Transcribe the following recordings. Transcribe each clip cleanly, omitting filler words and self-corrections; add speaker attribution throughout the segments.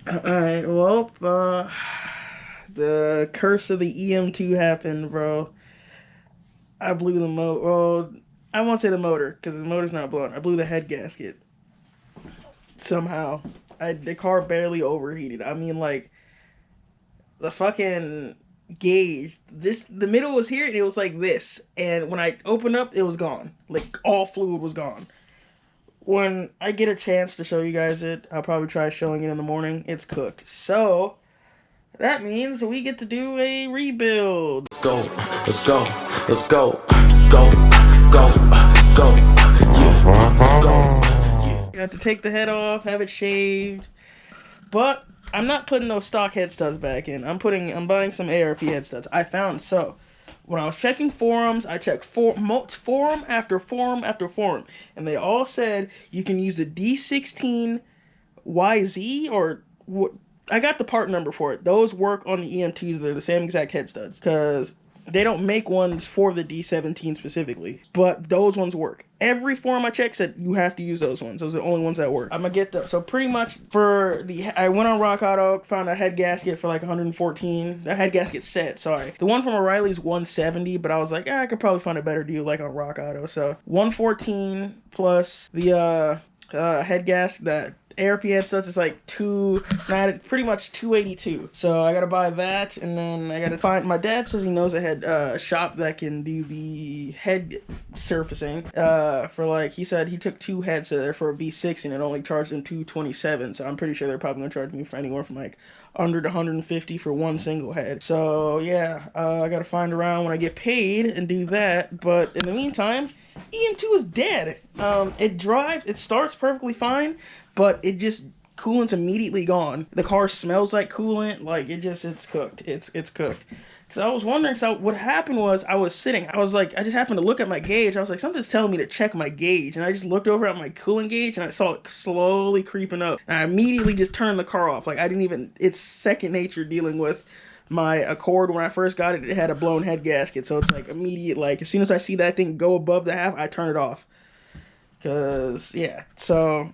Speaker 1: Alright, well, the curse of the EM2 happened, bro. I blew the motor. Well, I won't say the motor, because the motor's not blown. I blew the head gasket. Somehow. The car barely overheated. I mean, like, the fucking gauge, the middle was here, and it was like this. And when I opened up, it was gone. Like, all fluid was gone. When I get a chance to show you guys it, I'll probably try showing it in the morning. It's cooked. So, that means we get to do a rebuild.
Speaker 2: Let's go, let's go, let's go, go, go, go, yeah, go.
Speaker 1: You have to take the head off, have it shaved. But I'm not putting those stock head studs back in. I'm buying some ARP head studs. I found when I was checking forums, I checked forum after forum after forum, and they all said you can use the D16 YZ or what. I got the part number for it. Those work on the EM2s. They're the same exact head studs because they don't make ones for the D17 specifically, but those ones work. Every forum I checked said you have to use those ones. Those are the only ones that work. I'm gonna get those. So pretty much I went on Rock Auto, found a head gasket for like 114. A head gasket set, sorry. The one from O'Reilly's 170, but I was like, I could probably find a better deal like on Rock Auto. So 114 plus the head gasket that ARP head studs is like pretty much 282. So I gotta buy that, and then I gotta find. My dad says he knows a shop that can do the head surfacing. For like he said he took two heads there for a V6 and it only charged him 227. So I'm pretty sure they're probably gonna charge me for anywhere from like under 150 for one single head. So yeah, I gotta find around when I get paid and do that. But in the meantime, EM2 is dead. It starts perfectly fine, but it just coolant's immediately gone. The car smells like coolant, like it's cooked. It's cooked. Because I was wondering, what happened was I was sitting, I just happened to look at my gauge. I was like, something's telling me to check my gauge, and I just looked over at my coolant gauge and I saw it slowly creeping up. And I immediately just turned the car off. Like it's second nature dealing with my Accord. When I first got it, it had a blown head gasket, so it's like immediate, like as soon as I see that thing go above the half, I turn it off. Cause yeah, so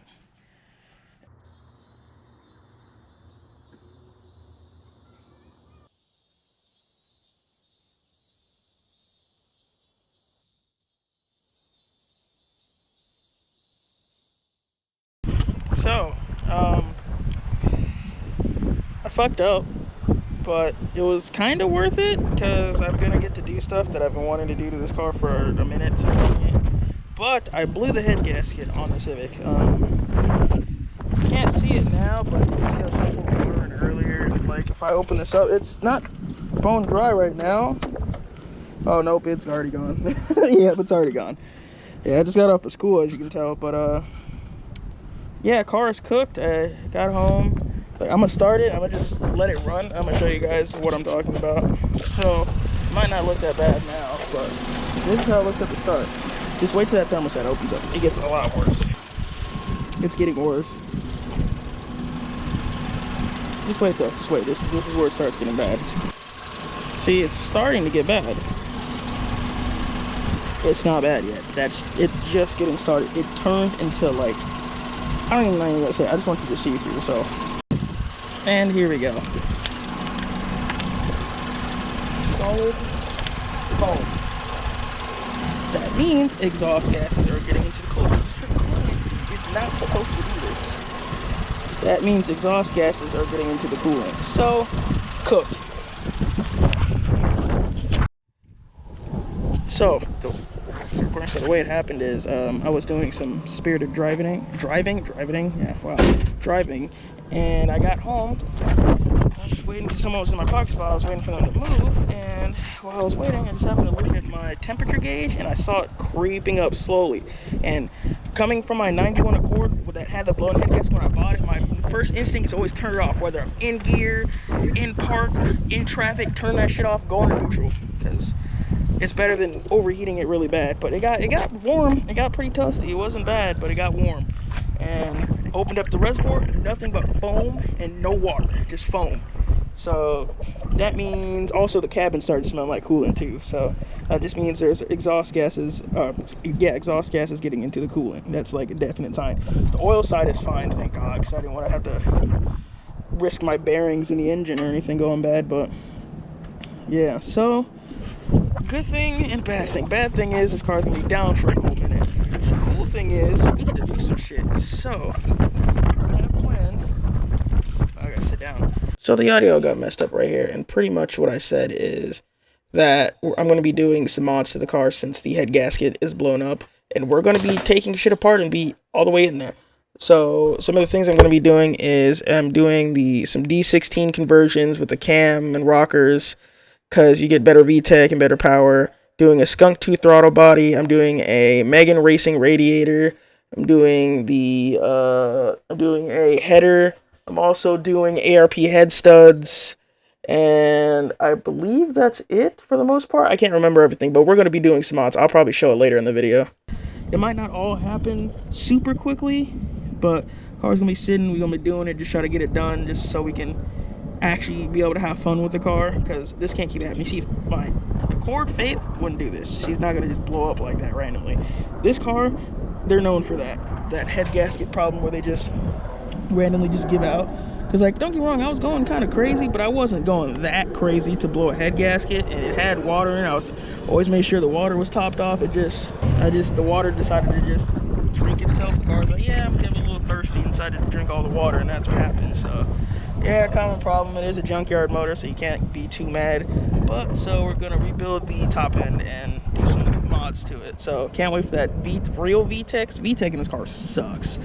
Speaker 1: So, I fucked up, but it was kind of worth it because I'm gonna get to do stuff that I've been wanting to do to this car for a minute. But I blew the head gasket on the Civic. You can't see it now, but you can see how much water in earlier. Like if I open this up, it's not bone dry right now. Oh nope, it's already gone. Yep, it's already gone. Yeah, I just got off of school, as you can tell, but yeah, car is cooked. I got home. Like, I'm gonna start it. I'm gonna just let it run. I'm gonna show you guys what I'm talking about. So, it might not look that bad now, but this is how it looks at the start. Just wait till that thermostat opens up. It gets a lot worse. It's getting worse. Just wait though. Just wait. This is where it starts getting bad. See, it's starting to get bad. It's not bad yet. It's just getting started. It turned into like, I don't even know what to say. I just want you to see for yourself. And here we go. Solid foam. That means exhaust gases are getting into the coolant. It's not supposed to do this. That means exhaust gases are getting into the coolant. So, cooked. So the way it happened is I was doing some spirited driving, and I got home. I was just waiting because someone was in my park spot. I was waiting for them to move, and while I was waiting, I just happened to look at my temperature gauge, and I saw it creeping up slowly. And coming from my 91 Accord that had the blown head gasket when I bought it, my first instinct is always turn it off, whether I'm in gear, in park, in traffic, turn that shit off, go into neutral, because it's better than overheating it really bad. But it got warm. It got pretty toasty. It wasn't bad, but it got warm. And opened up the reservoir, nothing but foam and no water, just foam. So that means also the cabin started smelling like coolant too. So that just means there's exhaust gases. Exhaust gases getting into the coolant. That's like a definite sign. The oil side is fine, thank God, because I didn't want to have to risk my bearings in the engine or anything going bad, but yeah. So good thing and bad thing. Bad thing is this car's gonna be down for a cool minute. Cool thing is we get to do some shit. So I gotta sit down. So the audio got messed up right here, and pretty much what I said is that I'm going to be doing some mods to the car since the head gasket is blown up, and we're going to be taking shit apart and be all the way in there. So some of the things I'm going to be doing is I'm doing some D16 conversions with the cam and rockers, because you get better VTEC and better power. Doing a Skunk 2 throttle body. I'm doing a Megan Racing radiator. I'm doing a header. I'm also doing ARP head studs, and I believe that's it for the most part. I can't remember everything, but we're going to be doing some mods. I'll probably show it later in the video. It might not all happen super quickly, but car's going to be sitting. We're going to be doing it, just try to get it done, just so we can actually be able to have fun with the car, because this can't keep happening. See, my Accord Faith wouldn't do this. She's not going to just blow up like that randomly. This car, they're known for that head gasket problem where they just randomly just give out. Because, like, don't get me wrong, I was going kind of crazy, but I wasn't going that crazy to blow a head gasket, and it had water in it. I was always made sure the water was topped off. The water decided to just drink itself. The car was like, yeah, I'm getting a little thirsty, and decided to drink all the water, and that's what happened. So yeah, common problem. It is a junkyard motor, so you can't be too mad. But so we're gonna rebuild the top end and do some mods to it. So can't wait for that real VTEC. VTEC in this car sucks.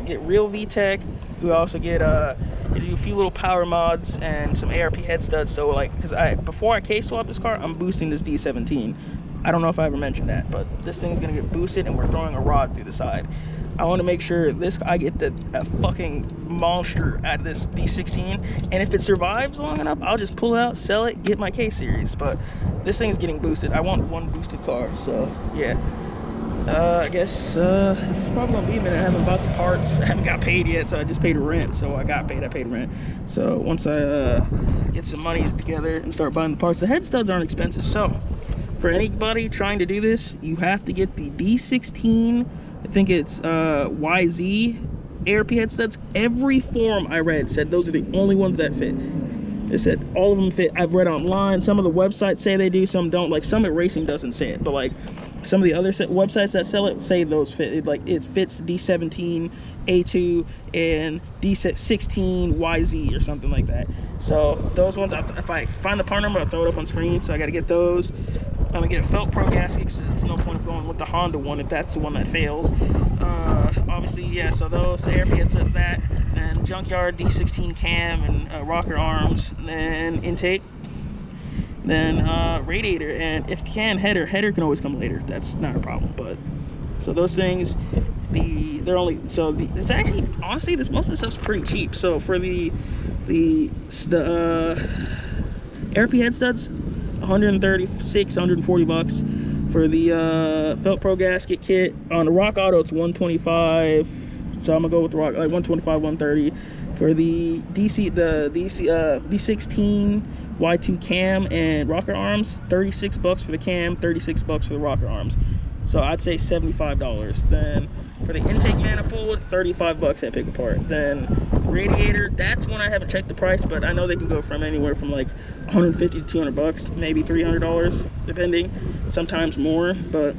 Speaker 1: Get real VTEC. We also get do a few little power mods and some ARP head studs. So like, before I case swap this car, I'm boosting this D17. I don't know if I ever mentioned that, but this thing's gonna get boosted, and we're throwing a rod through the side. I want to make sure I get a fucking monster out of this D16, and if it survives long enough, I'll just pull it out, sell it, get my K series. But this thing's getting boosted. I want one boosted car, so yeah. I guess this is probably gonna be a minute. I haven't bought the parts. I haven't got paid yet, so I just paid rent. So I paid rent. So once I get some money together and start buying the parts, the head studs aren't expensive. So for anybody trying to do this, you have to get the D16. I think it's YZ ARP head studs. Every forum I read said those are the only ones that fit. They said all of them fit. I've read online. Some of the websites say they do, some don't. Like Summit Racing doesn't say it, but like some of the other websites that sell it say those fit. It fits D17 A2 and D16 YZ or something like that. So those ones, if I find the part number, I'll throw it up on screen. So I got to get those. I'm gonna get a Felt Pro gasket, because there's no point of going with the Honda one if that's the one that fails. Obviously, yeah, so those, the ARP heads of that, and junkyard D16 cam, and rocker arms, and intake, then radiator, and if header can always come later. That's not a problem. But so those things, it's actually, honestly, most of this stuff's pretty cheap. So for the ARP head studs, 136, 140 bucks. For the Felt Pro gasket kit on the Rock Auto, it's 125. So I'm gonna go with the Rock, like 125, 130. For the D16 Y2 cam and rocker arms, 36 bucks for the cam, 36 bucks for the rocker arms. So I'd say $75. Then for the intake manifold, 35 bucks at pick apart. Then radiator, that's one I haven't checked the price, but I know they can go from anywhere from like 150 to 200 bucks, maybe $300 depending, sometimes more. But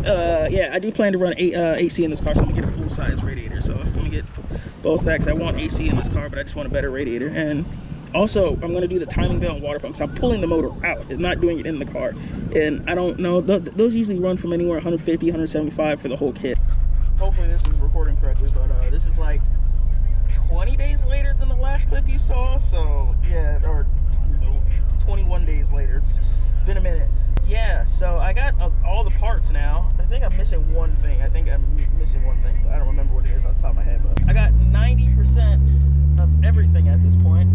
Speaker 1: yeah, I do plan to run AC in this car, so I'm gonna get a full size radiator. So I'm gonna get both that, because I want AC in this car, but I just want a better radiator. And also, I'm going to do the timing belt and water pump, so I'm pulling the motor out. I'm not doing it in the car. And I don't know, those usually run from anywhere 150, 175 for the whole kit. Hopefully this is recording correctly, but this is like 20 days later than the last clip you saw. So yeah, or 21 days later. It's been a minute. Yeah, so I got all the parts now. I think I'm missing one thing. But I don't remember what it is off the top of my head. But I got 90% of everything at this point.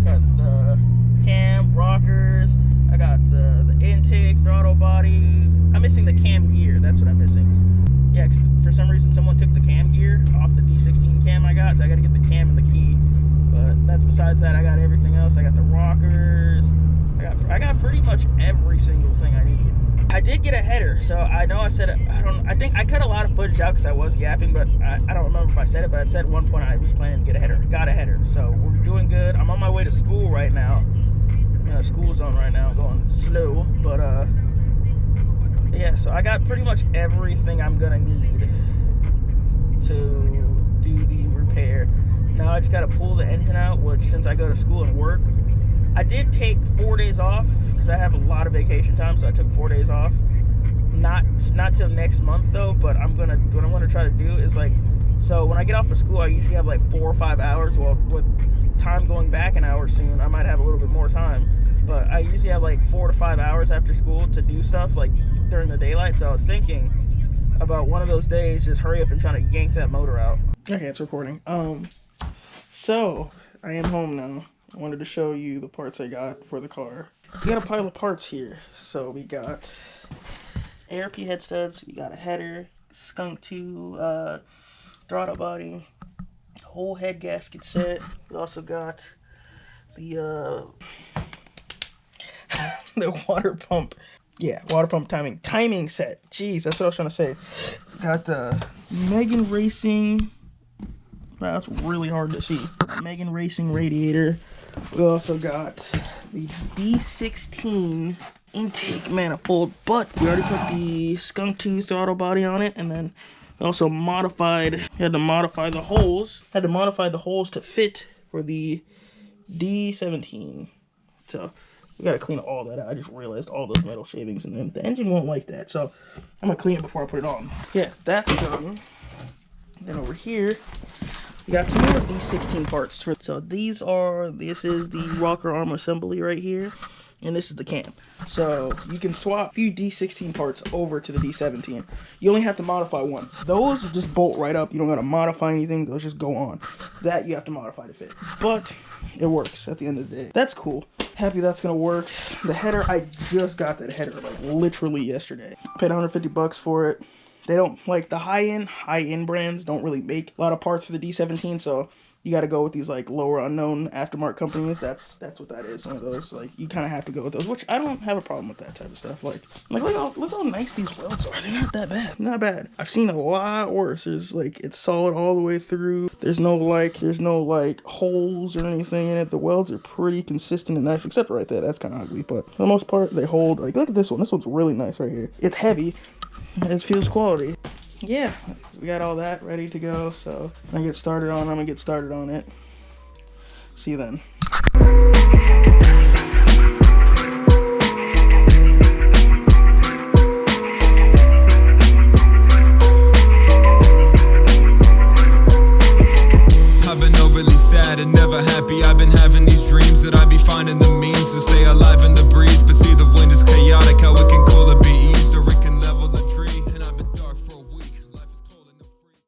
Speaker 1: Got the cam, rockers, I got the intake, throttle body. I'm missing the cam gear. That's what I'm missing. Yeah, because for some reason someone took the cam gear off the D16 cam I got, so I got to get the cam and the key. But besides that, I got everything else. I got the rockers. I got pretty much every single thing I need. I did get a header, so I know I said it. I think I cut a lot of footage out because I was yapping, but I don't remember if I said it, but I said at one point I was planning to get a header. Got a header, so we're doing good. I'm on my way to school right now. I'm in a school zone right now, going slow, but yeah, so I got pretty much everything I'm gonna need to do the repair. Now I just gotta pull the engine out, which since I go to school and work, I did take 4 days off because I have a lot of vacation time, so I took 4 days off. Not till next month though, but what I'm gonna try to do is like, so when I get off of school, I usually have like 4 or 5 hours. Well, with time going back an hour soon, I might have a little bit more time. But I usually have like 4 to 5 hours after school to do stuff like during the daylight. So I was thinking about one of those days, just hurry up and trying to yank that motor out. Okay, it's recording. So I am home now. I wanted to show you the parts I got for the car. We got a pile of parts here. So we got ARP head studs, we got a header, skunk 2 throttle body, whole head gasket set. We also got the the water pump. Yeah, water pump timing set. Jeez, that's what I was trying to say. Got the Megan Racing. Wow, that's really hard to see. Megan Racing radiator. We also got the B16 intake manifold, but we already put the skunk 2 throttle body on it, and then we also had to modify the holes to fit for the D17. So we gotta clean all that out. I just realized all those metal shavings, and then the engine won't like that, so I'm gonna clean it before I put it on. Yeah, that's done. Then over here, we got some more D16 parts. So this is the rocker arm assembly right here, and this is the cam. So you can swap a few D16 parts over to the D17. You only have to modify one. Those just bolt right up. You don't gotta modify anything. Those just go on. That you have to modify to fit. But it works at the end of the day. That's cool. Happy that's gonna work. The header, I just got that header like literally yesterday. Paid $150 for it. They don't, like, the high-end brands don't really make a lot of parts for the D17, so you got to go with these, like, lower unknown aftermarket companies. That's what that is. One of those, like, you kind of have to go with those, which I don't have a problem with that type of stuff. Like look how nice these welds are. They're not that bad. Not bad. I've seen a lot worse. There's, like, it's solid all the way through. There's no holes or anything in it. The welds are pretty consistent and nice, except right there. That's kind of ugly, but for the most part, they hold. Like, look at this one. This one's really nice right here. It's heavy. It feels quality. Yeah, we got all that ready to go, so I'm gonna get started on it. See you then.
Speaker 3: I've been overly sad and never happy. I've been having these dreams that I be finding the means to stay alive in the breeze.